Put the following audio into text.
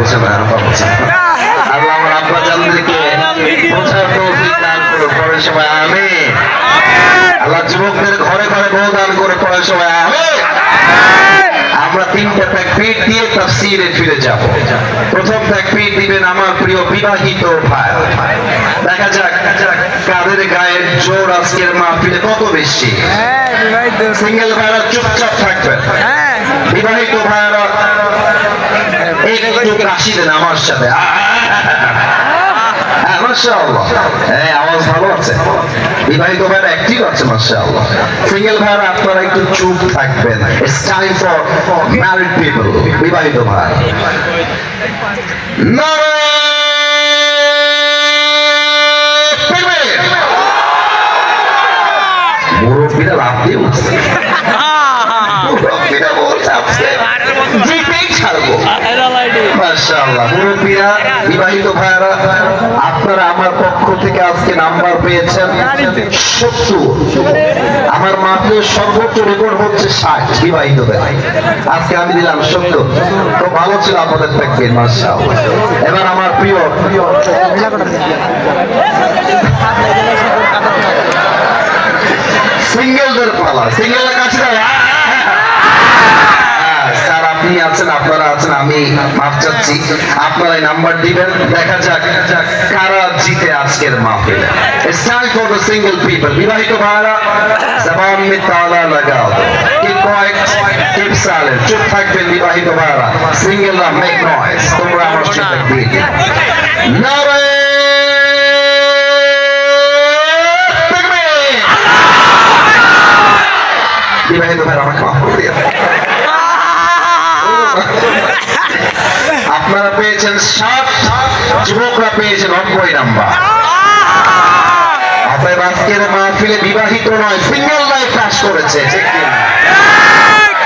বুঝে না, আপা বুঝে না। আল্লাহ আমার আব্বা জানদেরকে বোঝার তৌফিক দান করে পড়ার সময় আমিন। আল্লাহ যুবকদের ঘরে ঘরে বউ দান করে পড়ার সময় আমিন। আমরা তিনটা তাকবীর দিয়ে তাফসীরে ফিরে যাব। প্রথম তাকবীর দিবেন আমার প্রিয় বিবাহিত ভাই। দেখা যাক কাদের গায়ের জোর আজকের মাহফিলে কত বেশি। সিঙ্গেল ভাইরা চুপচাপ থাকবেন, বিবাহিত ভাইরা একটু কাশি দেন আমার সাথে। মাশাআল্লাহ, আওয়াজ ভালো আছে। বিবাহিত ভাইরা অ্যাক্টিভ আছে মাশাআল্লাহ। সিঙ্গেল ভাইরা আপনারা একটু চুপ থাকবেন। It's time for married people. বিবাহিত ভাই মুরব্বীরা লাভ দিয়ে উঠছে, মুরব্বীরা বলছে আজকে জিতেই ছাড়বো। মাশাআল্লাহ, মুরব্বীরা, বিবাহিত ভাইরা, আপনারা আমার পক্ষ থেকে আজকে নাম্বার পেয়েছেন 70। আমার মাত্র সর্বোচ্চ রেকর্ড হচ্ছে 60 বিবাহিত ভাই। আজকে আমি দিলাম 70। তো ভালো ছিল আপনাদের তাকবীর মাশাআল্লাহ। এবার আমার প্রিয় সিঙ্গেলদের পালা। সিঙ্গেলের কাছে স্যার আপনি আছেন, আপনারা আছেন, আমি মাফ চাচ্ছি, আপনারাই নাম্বার দিবেন। দেখা যাক কারা জিতে আজকের মাহফিলে। It's time for the single people. বিবাহিত ভাইরা জবান মে তালা লাগাও, keep quiet, keep silent, চুপ থাকবেন বিবাহিত ভাইরা। সিঙ্গেলরা মেক নয়েজ। তোমরা আমার সাথে দিন নারে বিবাহিত ভাইরা আমাকে মাফ করে দিন। আপনারা পেয়েছেন 60, যুবকরা পেয়েছেন 90 নাম্বার। অতএব আজকের মাহফিলে বিবাহিত নয়, সিঙ্গেল লাইফ পাস করেছে। ঠিক কিনা?